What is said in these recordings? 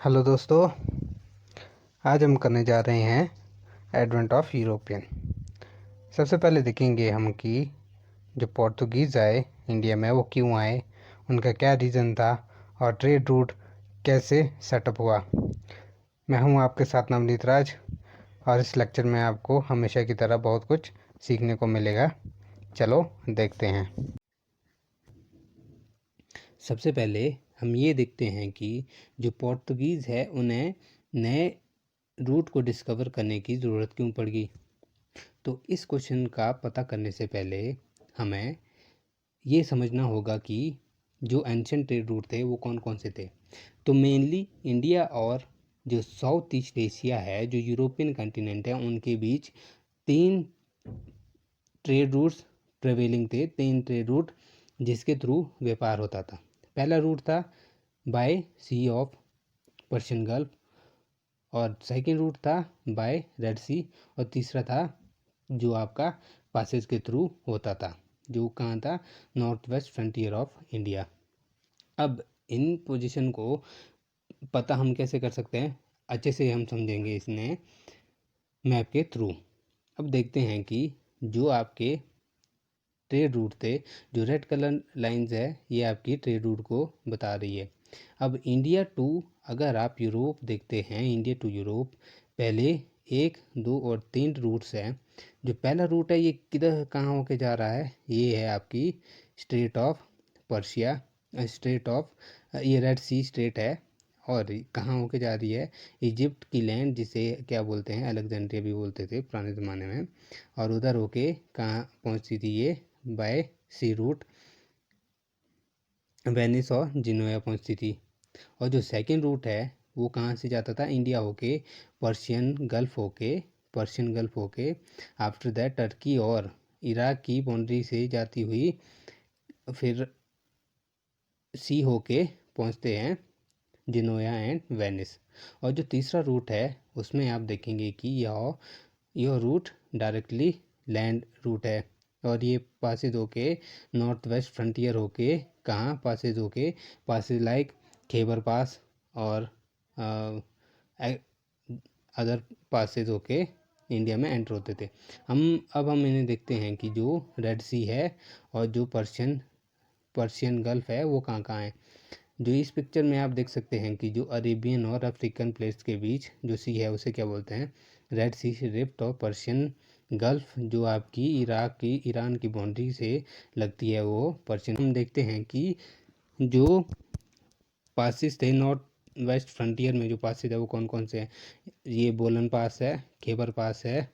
Hello दोस्तों, आज हम करने जा रहे हैं एडवेंट ऑफ यूरोपियन। सबसे पहले देखेंगे हम कि जो पोर्तुगीज़ आए इंडिया में वो क्यों आए, उनका क्या रीज़न था और ट्रेड रूट कैसे सेटअप हुआ। मैं हूं आपके साथ नवनीत राज और इस लेक्चर में आपको हमेशा की तरह बहुत कुछ सीखने को मिलेगा। चलो देखते हैं। सबसे पहले हम ये देखते हैं कि जो पोर्तुगीज़ है उन्हें नए रूट को डिस्कवर करने की ज़रूरत क्यों पड़ गई। तो इस क्वेश्चन का पता करने से पहले हमें ये समझना होगा कि जो एंशिएंट ट्रेड रूट थे वो कौन कौन से थे। तो मेनली इंडिया और जो साउथ ईस्ट एशिया है, जो यूरोपियन कंटिनेंट है, उनके बीच तीन ट्रेड रूट्स प्रेवेलिंग थे। तीन ट्रेड रूट जिसके थ्रू व्यापार होता था। पहला रूट था by sea of Persian Gulf, और सेकेंड रूट था बाय रेड सी, और तीसरा था जो आपका पासेज के थ्रू होता था, जो कहाँ था, north west frontier of India. अब इन पोजीशन को पता हम कैसे कर सकते हैं, अच्छे से हम समझेंगे इसने मैप के थ्रू। अब देखते हैं कि जो आपके ट्रेड रूट थे, जो रेड कलर लाइंस है, ये आपकी ट्रेड रूट को बता रही है। अब इंडिया टू, अगर आप यूरोप देखते हैं, इंडिया टू यूरोप, पहले 1, 2 और 3 रूट्स हैं। जो पहला रूट है ये किधर कहाँ होके जा रहा है, ये है आपकी straight of Persia, straight of, ये रेड सी स्ट्रेट है, और कहाँ होके जा रही है, इजिप्ट की लैंड, जिसे क्या बोलते हैं, अलेक्जेंड्रिया भी बोलते थे पुराने ज़माने में, और उधर होके कहाँ पहुँचती थी ये, बाय सी रूट वेनिस और जिनोया पहुँचती थी। और जो सेकंड रूट है वो कहाँ से जाता था, इंडिया होके पर्शियन गल्फ होके आफ्टर दैट टर्की और इराक की बाउंड्री से जाती हुई फिर सी होके पहुँचते हैं जिनोया एंड वेनिस। और जो तीसरा रूट है उसमें आप देखेंगे कि यह रूट डायरेक्टली लैंड रूट है, और ये पासेज होके नॉर्थ वेस्ट फ्रंटियर होके कहाँ पासेज होके, पासेज लाइक खैबर पास और अदर पासेज होके इंडिया में एंटर होते थे। अब हम इन्हें देखते हैं कि जो रेड सी है और जो पर्शियन गल्फ है वो कहाँ कहाँ है। जो इस पिक्चर में आप देख सकते हैं कि जो अरेबियन और अफ्रीकन प्लेट्स के बीच जो सी है उसे क्या बोलते हैं, रेड सी रिफ्ट, और पर्शियन गल्फ जो आपकी ईरान की बाउंड्री से लगती है वो पर्शियन। हम देखते हैं कि जो पासिस थे नॉर्थ वेस्ट फ्रंटियर में, जो पासिस है वो कौन कौन से हैं, ये बोलन पास है, खैबर पास है,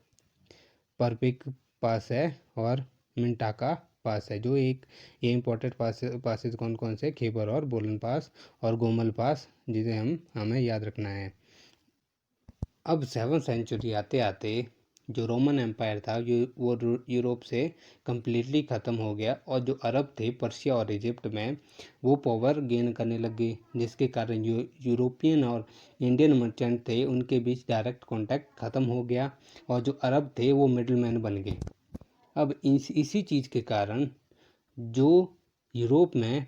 परपिक पास है, और मिंटाका पास है। जो एक ये इंपॉर्टेंट पासेज कौन कौन से, खैबर और बोलन पास और गोमल पास, जिसे हमें याद रखना है। अब 7th सेंचुरी आते आते जो रोमन एम्पायर था वो यूरोप से कम्प्लीटली ख़त्म हो गया, और जो अरब थे पर्शिया और इजिप्ट में वो पावर गेन करने लग गए, जिसके कारण यूरोपियन और इंडियन मर्चेंट थे उनके बीच डायरेक्ट कांटेक्ट ख़त्म हो गया, और जो अरब थे वो मिडलमैन बन गए। अब इसी चीज़ के कारण जो यूरोप में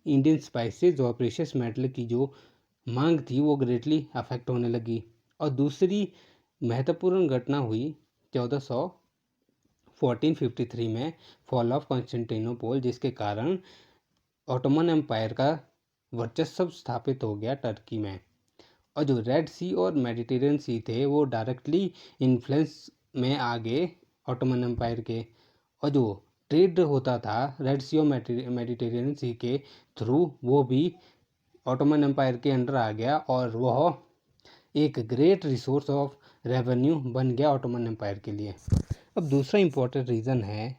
इंडियन स्पाइसेस और प्रेशियस मेटल की जो मांग थी वो ग्रेटली अफेक्ट होने लगी। और दूसरी महत्वपूर्ण घटना हुई 1453 में, फॉल ऑफ कॉन्स्टेंटिनोपल, जिसके कारण ऑटोमन एम्पायर का वर्चस्व स्थापित हो गया टर्की में। और जो रेड सी और मेडिटेरियन सी थे वो डायरेक्टली इन्फ्लुएंस में आ गए ऑटोमन एम्पायर के, और जो ट्रेड होता था रेड सी और मेडिटेरियन सी के थ्रू वो भी ऑटोमन एम्पायर के अंडर आ गया, और वह एक ग्रेट रिसोर्स ऑफ रेवेन्यू बन गया ऑटोमन एम्पायर के लिए। अब दूसरा इम्पोर्टेंट रीज़न है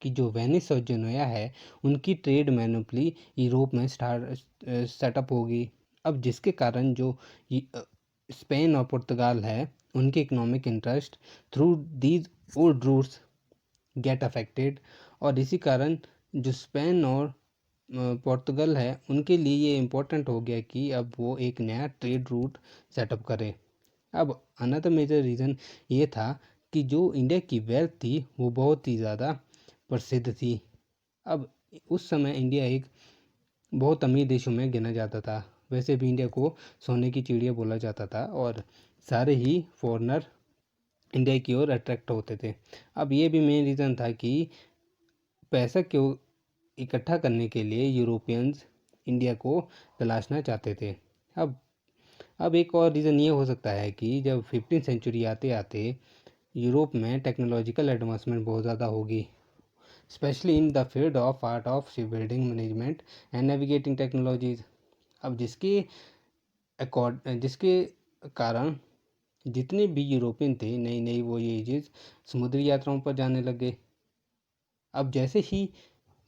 कि जो वेनिस और जिनोया है उनकी ट्रेड मैनोपली यूरोप में सेटअप होगी। अब जिसके कारण जो स्पेन और पुर्तगाल है उनके economic interest through these old routes get affected, और इसी कारण जो स्पेन और पुर्तगाल है उनके लिए ये इम्पोर्टेंट हो गया कि अब वो एक नया ट्रेड रूट सेटअप करें। अब अनदर मेजर रीज़न ये था कि जो इंडिया की वेल्थ थी वो बहुत ही ज़्यादा प्रसिद्ध थी। अब उस समय इंडिया एक बहुत अमीर देशों में गिना जाता था। वैसे भी इंडिया को सोने की चिड़िया बोला जाता था और सारे ही फॉरेनर इंडिया की ओर अट्रैक्ट होते थे। अब ये भी मेन रीज़न था कि पैसा क्यों इकट्ठा करने के लिए यूरोपियंस इंडिया को तलाशना चाहते थे। अब एक और रीज़न ये हो सकता है कि जब 15th सेंचुरी आते आते यूरोप में टेक्नोलॉजिकल एडवांसमेंट बहुत ज़्यादा होगी, specially in the field of art of ship building management and navigating technologies. अब जिसके कारण जितने भी यूरोपियन थे नई नई वोयेजेस समुद्री यात्राओं पर जाने लगे। अब जैसे ही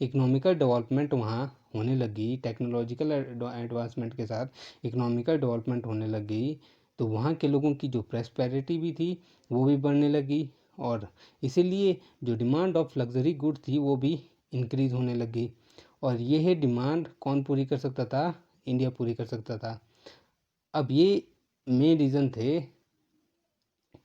इकोनॉमिकल डेवलपमेंट वहाँ होने लगी, टेक्नोलॉजिकल एडवांसमेंट के साथ इकोनॉमिकल डेवलपमेंट होने लगी, तो वहाँ के लोगों की जो प्रॉस्पेरिटी भी थी वो भी बढ़ने लगी और इसीलिए जो डिमांड ऑफ लग्जरी गुड थी वो भी इंक्रीज होने लगी। और ये डिमांड कौन पूरी कर सकता था? इंडिया पूरी कर सकता था। अब ये मेन रीज़न थे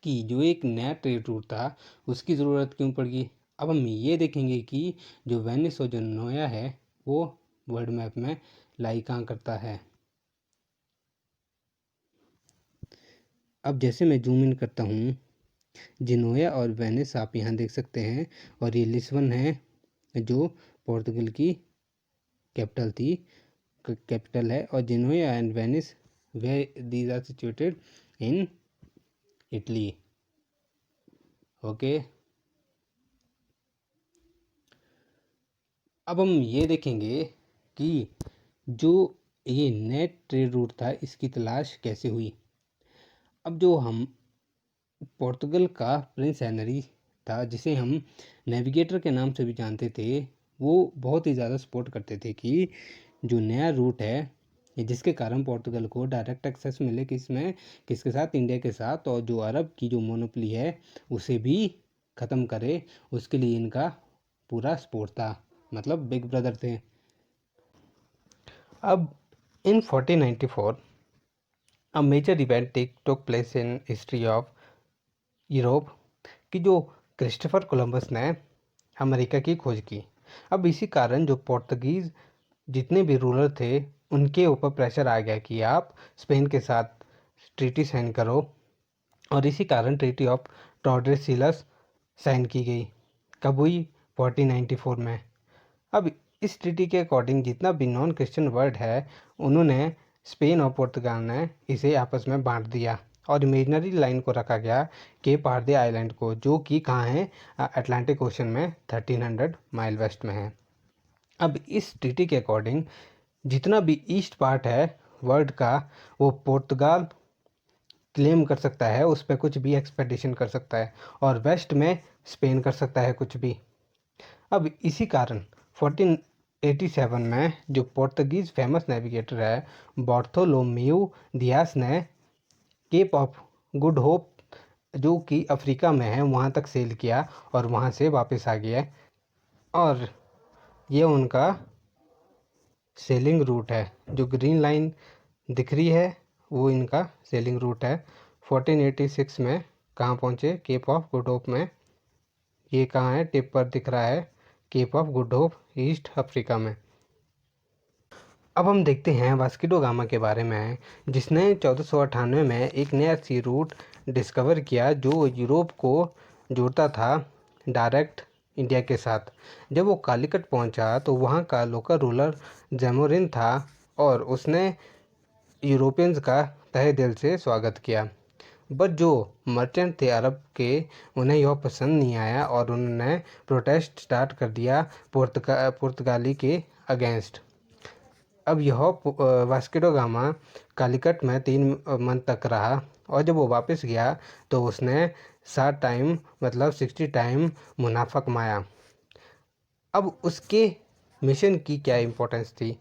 कि जो एक नया ट्रेड रूट था उसकी ज़रूरत क्यों पड़ी। अब हम ये देखेंगे कि जो वेनिस और जो नोया है वो वर्ल्ड मैप में लाई कहाँ करता है। अब जैसे मैं जूम इन करता हूँ, जिनोया और वेनिस आप यहाँ देख सकते हैं और ये लिस्बन है जो पोर्तुगल की कैपिटल है और जिनोया एंड वेनिस वे these are situated in Italy. Okay, अब हम ये देखेंगे कि जो ये नेट ट्रेड रूट था इसकी तलाश कैसे हुई। अब जो हम पोर्तुगल का प्रिंस हेनरी था, जिसे हम नेविगेटर के नाम से भी जानते थे, वो बहुत ही ज़्यादा सपोर्ट करते थे कि जो नया रूट है जिसके कारण पोर्तुगल को डायरेक्ट एक्सेस मिले किसके साथ? इंडिया के साथ, और जो अरब की जो मोनोपोली है उसे भी ख़त्म करे, उसके लिए इनका पूरा सपोर्ट था, मतलब बिग ब्रदर थे। अब in 1494 a major event took place in history of Europe कि जो क्रिस्टोफर कोलंबस ने अमेरिका की खोज की। अब इसी कारण जो पोर्तुगीज़ जितने भी रूलर थे उनके ऊपर प्रेशर आ गया कि आप स्पेन के साथ ट्रीटी साइन करो, और इसी कारण ट्रीटी ऑफ टॉर्डेसिलस साइन की गई। कब हुई? 1494 में। अब इस ट्रीटी के अकॉर्डिंग जितना भी नॉन क्रिश्चियन वर्ल्ड है उन्होंने स्पेन और पुर्तगाल ने इसे आपस में बांट दिया और इमेजनरी लाइन को रखा गया केप वर्दे आइलैंड को, जो कि कहाँ है? अटलांटिक ओशन में 1300 माइल वेस्ट में है। अब इस ट्रीटी के अकॉर्डिंग जितना भी ईस्ट पार्ट है वर्ल्ड का वो पुर्तगाल क्लेम कर सकता है, उस पर कुछ भी एक्सपेडिशन कर सकता है, और वेस्ट में स्पेन कर सकता है कुछ भी। अब इसी कारण 1487 में जो पोर्तुगीज़ फेमस नेविगेटर है बार्थोलोम्यू दियास ने केप ऑफ गुड होप जो कि अफ्रीका में है वहाँ तक सेल किया और वहाँ से वापस आ गया, और ये उनका सेलिंग रूट है। जो ग्रीन लाइन दिख रही है वो इनका सेलिंग रूट है। 1486 में कहाँ पहुँचे? केप ऑफ गुड होप में। ये कहाँ है? टिप पर दिख रहा है, Cape of Good Hope, East Africa में। अब हम देखते हैं वास्को ड गामा के बारे में, जिसने 1498 में एक नया सी रूट डिस्कवर किया जो यूरोप को जोड़ता था डायरेक्ट इंडिया के साथ। जब वो कालीकट पहुंचा तो वहां का लोकल रूलर जैमोरिन था और उसने यूरोपियंस का तहे दिल से स्वागत किया। बट जो मर्चेंट थे अरब के उन्हें यह पसंद नहीं आया और उन्होंने प्रोटेस्ट स्टार्ट कर दिया पुर्तगाली के अगेंस्ट। अब यह वास्को ड गामा कालीकट में 3 मंथ तक रहा और जब वो वापस गया तो उसने 60 टाइम मुनाफा कमाया। अब उसके मिशन की क्या इम्पोर्टेंस थी?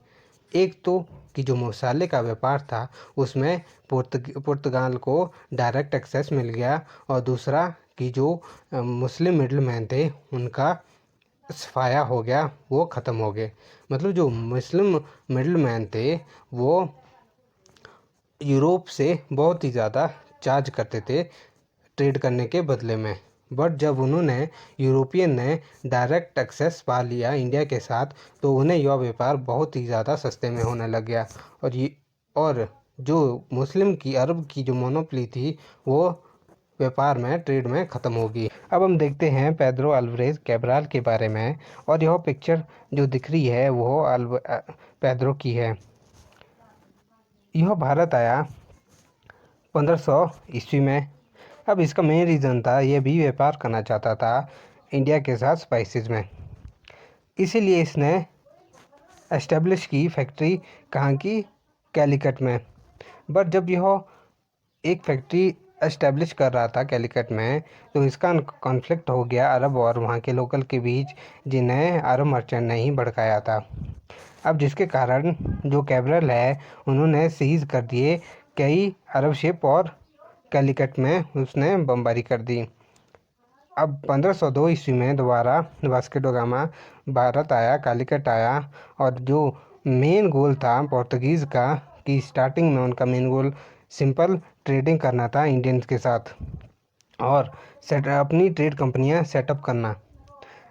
एक तो कि जो मसाले का व्यापार था उसमें पुर्तगाल को डायरेक्ट एक्सेस मिल गया, और दूसरा कि जो मुस्लिम मिडलमैन थे उनका सफाया हो गया, वो ख़त्म हो गए। मतलब जो मुस्लिम मिडलमैन थे वो यूरोप से बहुत ही ज़्यादा चार्ज करते थे ट्रेड करने के बदले में। बट जब उन्होंने यूरोपियन ने डायरेक्ट एक्सेस पा लिया इंडिया के साथ तो उन्हें यह व्यापार बहुत ही ज़्यादा सस्ते में होने लग गया, और जो मुस्लिम की अरब की जो मोनोपोली थी वो व्यापार में ट्रेड में ख़त्म होगी। अब हम देखते हैं पेड्रो अल्वारेज कैब्राल के बारे में, और यह पिक्चर जो दिख रही है वो पेड्रो की है। यह भारत आया 1500 ईस्वी में। अब इसका मेन रीज़न था, यह भी व्यापार करना चाहता था इंडिया के साथ स्पाइसेस में, इसीलिए इसने एस्टेब्लिश की फैक्ट्री कहाँ की, कैलीकट में। बट जब यह एक फैक्ट्री एस्टेब्लिश कर रहा था कैलीकट में, तो इसका कॉन्फ्लिक्ट हो गया अरब और वहाँ के लोकल के बीच, जिन्हें अरब मर्चेंट ने ही भड़काया था। अब जिसके कारण जो कैब्रल है उन्होंने सीज कर दिए कई अरब शिप और कैलीकट में उसने बमबारी कर दी। अब 1502 ईस्वी में दोबारा वास्को ड गामा भारत आया, कालीकट आया, और जो मेन गोल था पोर्तुगीज़ का कि स्टार्टिंग में उनका मेन गोल सिंपल ट्रेडिंग करना था इंडियंस के साथ और अपनी ट्रेड कंपनियां सेटअप करना।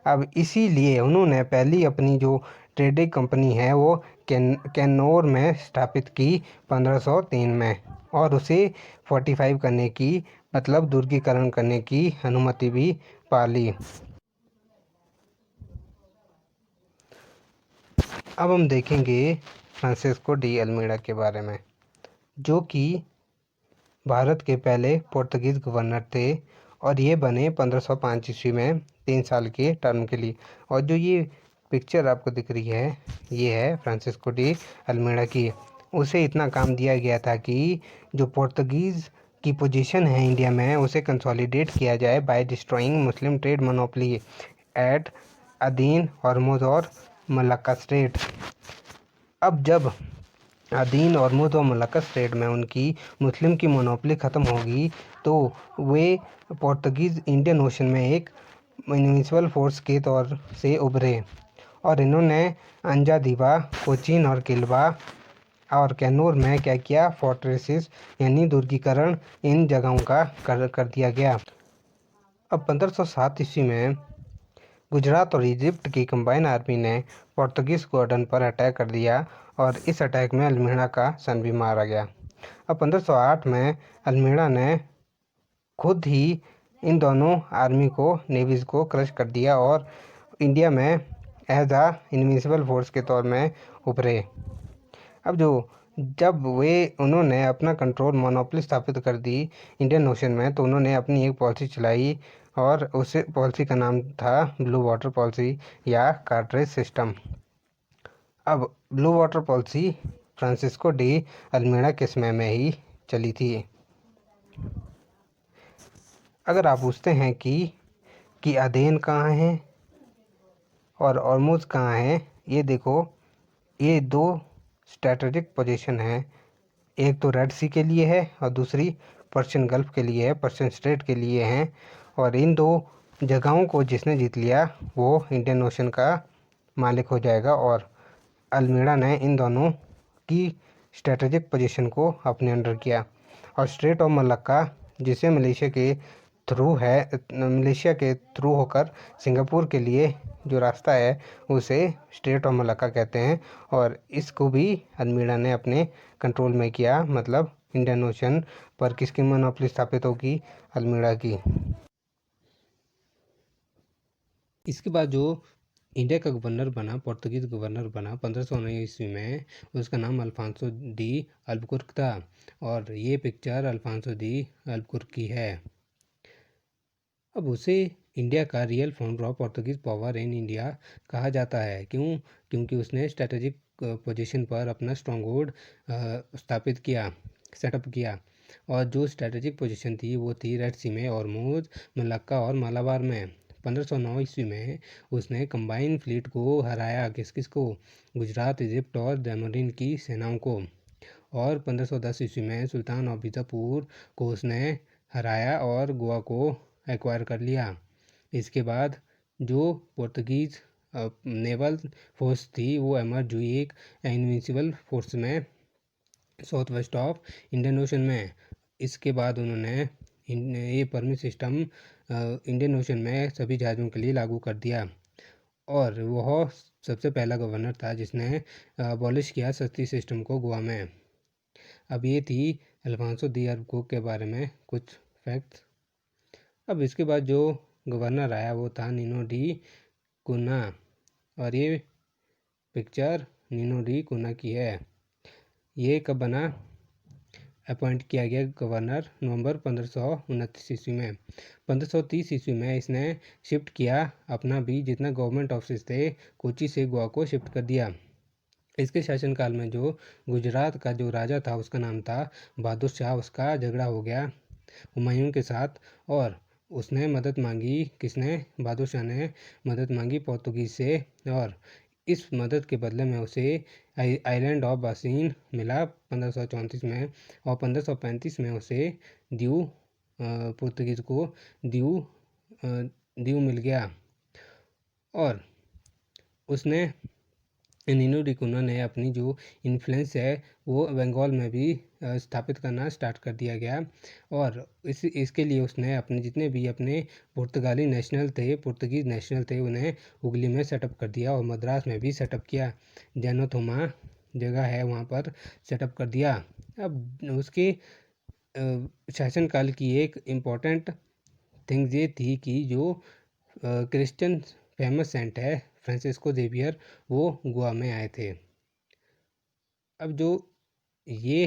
अब इसीलिए उन्होंने पहली अपनी जो ट्रेडिंग कंपनी है वो कैनोर में स्थापित की 1503 में, और उसे फोर्टिफाई करने की मतलब दुर्गीकरण करने की अनुमति भी पा ली। अब हम देखेंगे फ्रांसिस्को डी अल्मीड़ा के बारे में, जो कि भारत के पहले पोर्तुगीज़ गवर्नर थे, और ये बने 1505 ईस्वी में 3 साल के टर्म के लिए। और जो ये पिक्चर आपको दिख रही है ये है फ्रांसिस्को डी अल्मीड़ा की। उसे इतना काम दिया गया था कि जो पोर्तुगीज़ की पोजीशन है इंडिया में उसे कंसोलिडेट किया जाए बाय डिस्ट्रॉइंग मुस्लिम trade monopoly eight Adeen, Hormuz और मलक्का स्ट्रेट। अब जब अदीन, हॉर्मुज और मलक्का स्ट्रेट में उनकी मुस्लिम की मोनोपोली ख़त्म होगी तो वे पोर्तुगीज़ इंडियन ओशन में एक म्यूनिसिपल फोर्स के तौर से उभरे, और इन्होंने अंजादीबा, कोचीन और किल्वा और कैनूर में क्या किया, फोर्ट्रेसेस यानी दुर्गीकरण इन जगहों का कर दिया गया। अब 1507 ईस्वी में गुजरात और इजिप्ट की कंबाइन आर्मी ने पोर्तुगीज़ गॉर्डन पर अटैक कर दिया, और इस अटैक में अल्मीड़ा का सन भी मारा गया। अब 1508 में अल्मीड़ा ने खुद ही इन दोनों आर्मी को, नेवीज़ को क्रश कर दिया और इंडिया में एज आ इनविंसिबल फोर्स के तौर में उभरे। अब जब उन्होंने अपना कंट्रोल मोनोपोली स्थापित कर दी इंडियन ओशन में, तो उन्होंने अपनी एक पॉलिसी चलाई, और उस पॉलिसी का नाम था ब्लू वाटर पॉलिसी या कार्टरेज सिस्टम। अब blue water policy Francisco de Almeida के समय में ही चली थी। अगर आप पूछते हैं कि अदेन कहाँ है और हॉर्मुज कहाँ है, ये देखो, ये दो स्ट्रेटेजिक पोजीशन है, एक तो रेड सी के लिए है और दूसरी पर्शियन गल्फ के लिए है, पर्शियन स्ट्रेट के लिए हैं। और इन दो जगहों को जिसने जीत लिया वो इंडियन ओशन का मालिक हो जाएगा, और अल्मीड़ा ने इन दोनों की स्ट्रेटेजिक पोजीशन को अपने अंडर किया। और स्ट्रेट ऑफ मलक्का, जिसे मलेशिया के थ्रू होकर सिंगापुर के लिए जो रास्ता है उसे स्ट्रेट ऑफ मलक्का कहते हैं, और इसको भी अल्मीड़ा ने अपने कंट्रोल में किया। मतलब इंडियन ओशन पर किसकी मोनोपोली स्थापित होगी, अल्मीड़ा की। इसके बाद जो इंडिया का गवर्नर बना, पोर्तुगीज़ गवर्नर बना 1509 ईस्वी में, उसका नाम अल्फांसो डी अल्बुकुर्क था, और ये पिक्चर अल्फांसो डी अल्बुकुर्क की है। अब उसे इंडिया का real founder of Portuguese power in India कहा जाता है। क्योंकि उसने स्ट्रेटेजिक पोजीशन पर अपना स्ट्रॉन्ग होल्ड स्थापित किया, सेटअप किया, और जो स्ट्रेटेजिक पोजीशन थी वो थी रेड सी में, हॉर्मुज, मलक्का और मालाबार में। 1509 ईस्वी में उसने कंबाइन फ्लीट को हराया, किस को, गुजरात, इजिप्ट और जैमरीन की सेनाओं को। और 1510 ईस्वी में सुल्तान ऑफ बीजापुर को उसने हराया और गोवा को एक्वायर कर लिया। इसके बाद जो पोर्तुगीज़ नेवल फोर्स थी वो एमर्ज हुई एक इनविंसिबल फोर्स में south west of Indian ocean में। इसके बाद उन्होंने ये परमिट सिस्टम इंडियन ओशन में सभी जहाज़ों के लिए लागू कर दिया, और वह सबसे पहला गवर्नर था जिसने अबॉलिश किया सस्ती सिस्टम को गोवा में। अब ये थी अल्फांसो दी अल्बुकर्क के बारे में कुछ फैक्ट्स। अब इसके बाद जो गवर्नर आया वो था नीनो डी कुना, और ये पिक्चर नीनो डी कुना की है। ये कब बना, अपॉइंट किया गया गवर्नर नवंबर 1529 ईस्वी में। 1530 ईस्वी में इसने शिफ्ट किया अपना भी जितना गवर्नमेंट ऑफिस थे कोची से गोवा को शिफ्ट कर दिया। इसके शासनकाल में जो गुजरात का जो राजा था उसका नाम था बहादुर शाह, उसका झगड़ा हो गया हुमायूं के साथ, और उसने मदद मांगी, किसने, बहादुर शाह ने मदद मांगी पोर्तुगीज से, और इस मदद के बदले में उसे आइलैंड ऑफ बासीन मिला 1534 में, और 1535 में उसे दीव पुर्तगीज को दीव मिल गया। और उसने नीनो डी कुना ने अपनी जो इन्फ्लुएंस है वो बंगाल में भी स्थापित करना स्टार्ट कर दिया गया, और इसके लिए उसने अपने जितने भी अपने पुर्तगाली पुर्तगीज नेशनल थे उन्हें हुगली में सेटअप कर दिया, और मद्रास में भी सेटअप किया, जैनोथोमा जगह है वहाँ पर सेटअप कर दिया। अब उसके शासनकाल की एक इम्पॉर्टेंट थिंग्स ये थी कि जो क्रिश्चियन फेमस सेंट है फ्रांसिस्को जेवियर, वो गोवा में आए थे। अब जो ये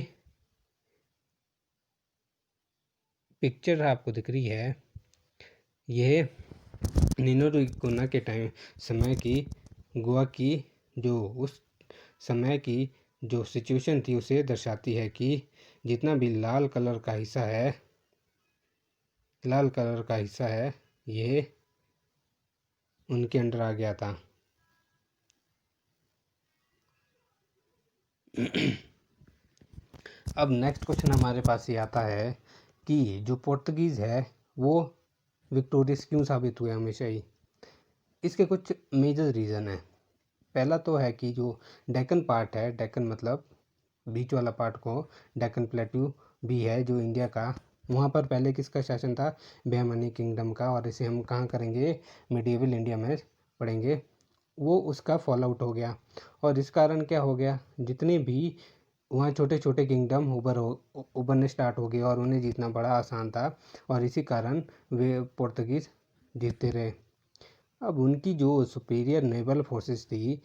पिक्चर आपको दिख रही है, यह नीनो डी कुना के समय की गोवा की जो उस समय की जो सिचुएशन थी उसे दर्शाती है कि जितना भी लाल कलर का हिस्सा है ये उनके अंडर आ गया था। अब नेक्स्ट क्वेश्चन हमारे पास ये आता है कि जो पोर्तुगीज़ है वो विक्टोरियस क्यों साबित हुए हमेशा ही। इसके कुछ मेजर रीज़न है। पहला तो है कि जो डेक्कन पार्ट है, डेक्कन मतलब बीच वाला पार्ट को डेक्कन प्लेट्यू भी है जो इंडिया का, वहाँ पर पहले किसका शासन था, बहमनी किंगडम का, और इसे हम कहाँ करेंगे, मिडिएवल इंडिया में पढ़ेंगे। वो उसका फॉल आउट हो गया, और इस कारण क्या हो गया, जितने भी वहाँ छोटे छोटे किंगडम उभरने स्टार्ट हो गए और उन्हें जीतना बड़ा आसान था, और इसी कारण वे पोर्तुगीज़ जीतते रहे। अब उनकी जो सुपीरियर नेवल फोर्सेस थी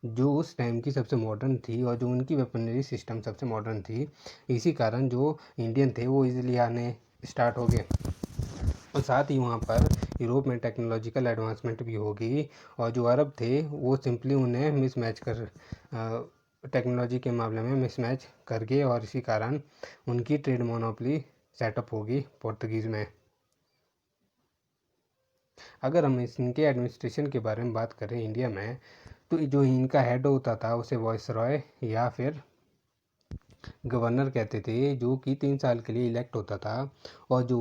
जो उस टाइम की सबसे मॉडर्न थी, और जो उनकी वेपनरी सिस्टम सबसे मॉडर्न थी, इसी कारण जो इंडियन थे वो इजीली आने स्टार्ट हो गए, और साथ ही वहाँ पर यूरोप में टेक्नोलॉजिकल एडवांसमेंट भी होगी, और जो अरब थे वो सिंपली उन्हें मिसमैच कर टेक्नोलॉजी के मामले में मिसमैच कर गए, और इसी कारण उनकी ट्रेड मोनोपोली सेटअप होगी पोर्तुगीज़ में। अगर हम इनके एडमिनिस्ट्रेशन के बारे में बात करें इंडिया में, तो जो इनका हेड होता था उसे वाइसरॉय या फिर गवर्नर कहते थे, जो कि 3 साल के लिए इलेक्ट होता था, और जो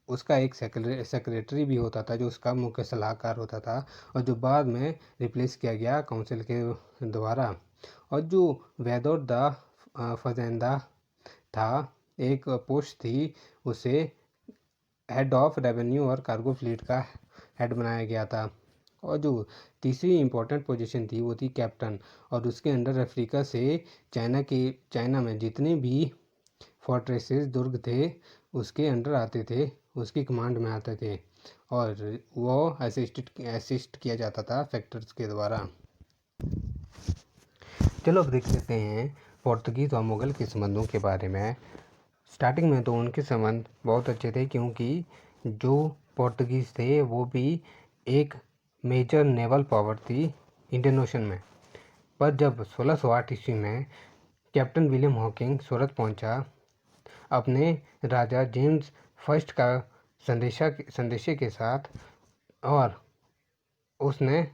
उसका एक सेक्रेटरी भी होता था जो उसका मुख्य सलाहकार होता था, और जो बाद में रिप्लेस किया गया काउंसिल के द्वारा। और जो वेदोर द फजेंदा था, एक पोस्ट थी, उसे हेड ऑफ रेवेन्यू और कार्गो फ्लीट का हेड बनाया गया था। और जो तीसरी इम्पोर्टेंट पोजीशन थी वो थी कैप्टन, और उसके अंडर अफ्रीका से चाइना में जितने भी फोर्ट्रेसेस दुर्ग थे उसके अंडर आते थे, उसकी कमांड में आते थे, और वो असिस्ट किया जाता था फैक्टर्स के द्वारा। चलो अब देख लेते हैं पोर्तुगीज़ और मुग़ल के संबंधों के बारे में। स्टार्टिंग में तो उनके संबंध बहुत अच्छे थे, क्योंकि जो पोर्तुगीज़ थे वो भी एक मेजर नेवल पावर थी इंडियन ओशन में। पर जब 1608 ईस्वी में कैप्टन विलियम हॉकिंग सूरत पहुंचा अपने राजा जेम्स फर्स्ट का संदेशे के साथ, और उसने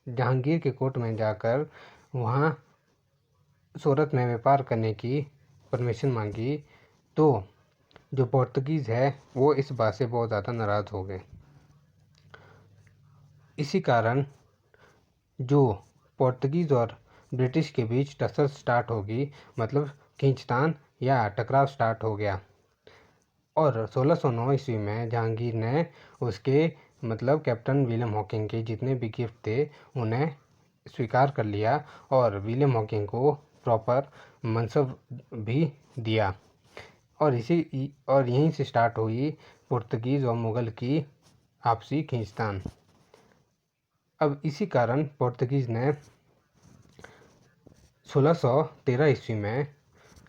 जहांगीर के कोर्ट में जाकर वहाँ सूरत में व्यापार करने की परमिशन मांगी, तो जो पोर्तुगीज़ है वो इस बात से बहुत ज़्यादा नाराज़ हो गए। इसी कारण जो पोर्तुगीज़ और ब्रिटिश के बीच टसल स्टार्ट होगी, मतलब खींचतान या टकराव स्टार्ट हो गया। और 1609 ईस्वी में जहांगीर ने उसके मतलब कैप्टन विलियम हॉकिंग के जितने भी गिफ्ट थे उन्हें स्वीकार कर लिया, और विलियम हॉकिंग को प्रॉपर मनसब भी दिया और यहीं से स्टार्ट हुई पुर्तगीज़ और मुग़ल की आपसी खींचतान। अब इसी कारण पुर्तगीज़ ने 1613 ईस्वी में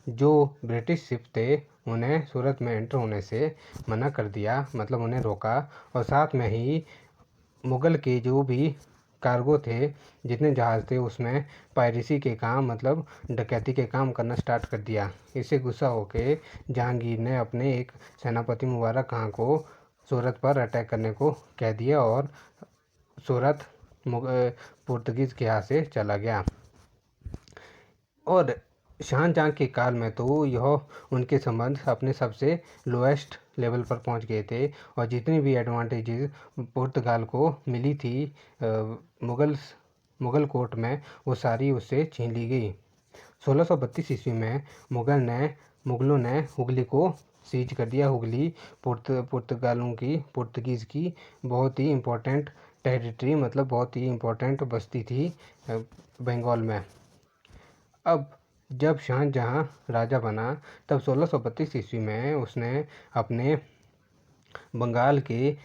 जो ब्रिटिश शिप थे उन्हें सूरत में एंटर होने से मना कर दिया, मतलब उन्हें रोका, और साथ में ही मुग़ल के जो भी कार्गो थे, जितने जहाज़ थे, उसमें पायरेसी के काम, मतलब डकैती के काम करना स्टार्ट कर दिया। इससे गुस्सा होकर जहांगीर ने अपने एक सेनापति मुबारक खां को सूरत पर अटैक करने को कह दिया और सूरत पुर्तगीज़ के हाथ से चला गया। और शाहजहाँ के काल में तो यह उनके संबंध अपने सबसे लोएस्ट लेवल पर पहुंच गए थे और जितनी भी एडवांटेजेस पुर्तगाल को मिली थी मुग़ल कोर्ट में, वो सारी उससे छीन ली गई। 1632 ईस्वी में मुग़लों ने हुगली को सीज कर दिया। हुगली पुर्तगीज़ की बहुत ही इम्पोर्टेंट टेरिटरी, मतलब बहुत ही इम्पोर्टेंट बस्ती थी बंगाल में। अब जब शाहजहाँ राजा बना तब 1632 ईस्वी में उसने अपने बंगाल के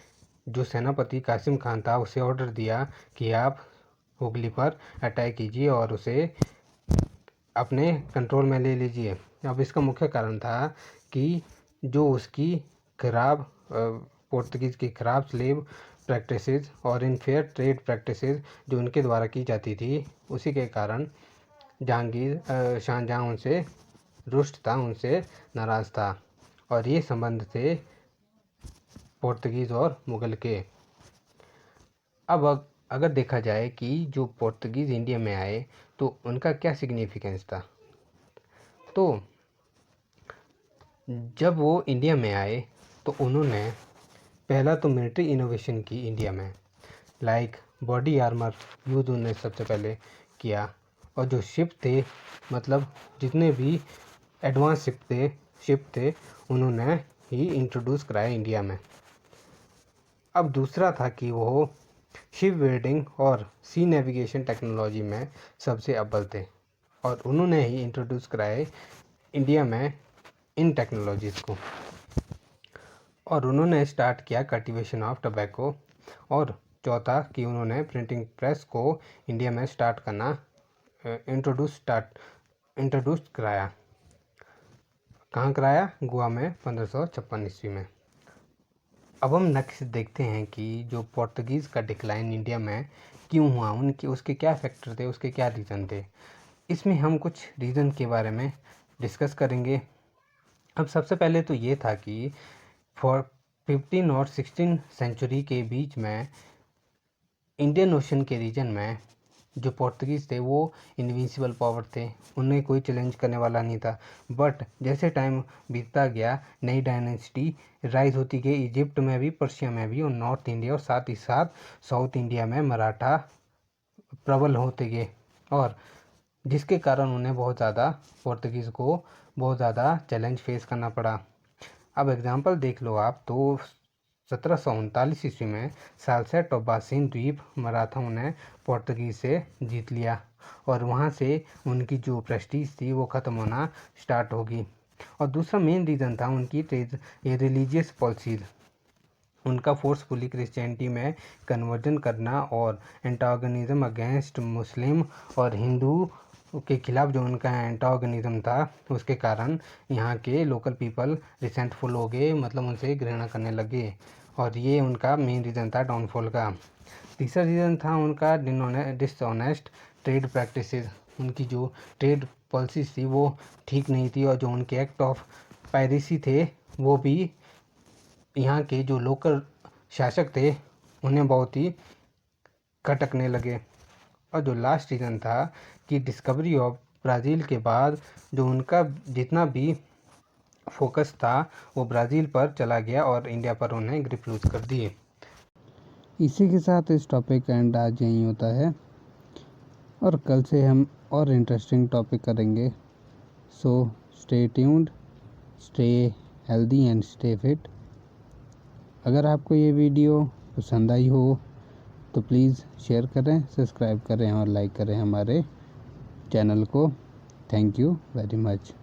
जो सेनापति कासिम खान था उसे ऑर्डर दिया कि आप हुगली पर अटैक कीजिए और उसे अपने कंट्रोल में ले लीजिए। अब इसका मुख्य कारण था कि जो उसकी पुर्तगीज़ की खराब स्लेव प्रैक्टिसेस और इनफेयर ट्रेड प्रैक्टिसेस जो उनके द्वारा की जाती थी, उसी के कारण शाहजहाँ उनसे रुष्ट था, उनसे नाराज़ था और ये संबंध थे पुर्तगीज़ और मुग़ल के। अब अगर देखा जाए कि जो पुर्तगीज़ इंडिया में आए तो उनका क्या सिग्निफिकेंस था, तो जब वो इंडिया में आए तो उन्होंने पहला तो मिलिट्री इनोवेशन की इंडिया में, लाइक बॉडी आर्मर यूज़ उन्होंने सबसे पहले किया और जो शिप थे, मतलब जितने भी एडवांस शिप थे उन्होंने ही इंट्रोड्यूस कराया इंडिया में। अब दूसरा था कि वो शिप बिल्डिंग और सी नेविगेशन टेक्नोलॉजी में सबसे अव्वल थे और उन्होंने ही इंट्रोड्यूस कराए इंडिया में इन टेक्नोलॉजीज़ को। और उन्होंने स्टार्ट किया कल्टीवेशन ऑफ टबैको। और चौथा कि उन्होंने प्रिंटिंग प्रेस को इंडिया में स्टार्ट करना इंट्रोड्यूस कराया। कहाँ कराया? गोवा में 1556 ईस्वी में। अब हम नेक्स्ट देखते हैं कि जो पुर्तगीज़ का डिक्लाइन इंडिया में क्यों हुआ, उसके क्या फैक्टर थे, उसके क्या रीज़न थे। इसमें हम कुछ रीज़न के बारे में डिस्कस करेंगे। अब सबसे पहले तो ये था कि 15 और 16 सेंचुरी के बीच में इंडियन ओशन के रीजन में जो पुर्तगीज़ थे वो इनविंसिबल पावर थे, उन्हें कोई चैलेंज करने वाला नहीं था। बट जैसे टाइम बीतता गया, नई डायनेस्टी राइज होती गई इजिप्ट में भी, पर्शिया में भी और नॉर्थ इंडिया और साथ ही साथ साउथ इंडिया में मराठा प्रबल होते गए और जिसके कारण उन्हें पुर्तगीज़ को बहुत ज़्यादा चैलेंज फेस करना पड़ा। अब एग्जांपल देख लो आप, तो 1739 ईस्वी में सालसेट और बासिन द्वीप मराठाओं ने पुर्तगीज़ से जीत लिया और वहाँ से उनकी जो प्रेस्टीज थी वो ख़त्म होना स्टार्ट होगी। और दूसरा मेन रीज़न था उनकी रिलीजियस पॉलिसीज, उनका फोर्सफुली क्रिश्चियनिटी में कन्वर्जन करना और एंटागनिज्म अगेंस्ट मुस्लिम और हिंदू के खिलाफ जो उनका एंटागनिज्म था, उसके कारण यहाँ के लोकल पीपल रिसेंटफुल हो गए, मतलब उनसे घृणा करने लगे और ये उनका मेन रीज़न था डाउनफॉल का। तीसरा रीज़न था उनका डिसऑनेस्ट ट्रेड प्रैक्टिसेस, उनकी जो ट्रेड पॉलिसीज थी वो ठीक नहीं थी और जो उनके एक्ट ऑफ पायरेसी थे वो भी यहाँ के जो लोकल शासक थे उन्हें बहुत ही खटकने लगे। और जो लास्ट रीज़न था कि डिस्कवरी ऑफ ब्राज़ील के बाद जो उनका जितना भी फोकस था वो ब्राज़ील पर चला गया और इंडिया पर उन्हें ग्रिप लूज कर दिए। इसी के साथ इस टॉपिक का एंड आज यहीं होता है और कल से हम और इंटरेस्टिंग टॉपिक करेंगे। So stay tuned, stay healthy and stay fit. अगर आपको ये वीडियो पसंद आई हो तो प्लीज़ शेयर करें, सब्सक्राइब करें और लाइक करें हमारे चैनल को। Thank you very much.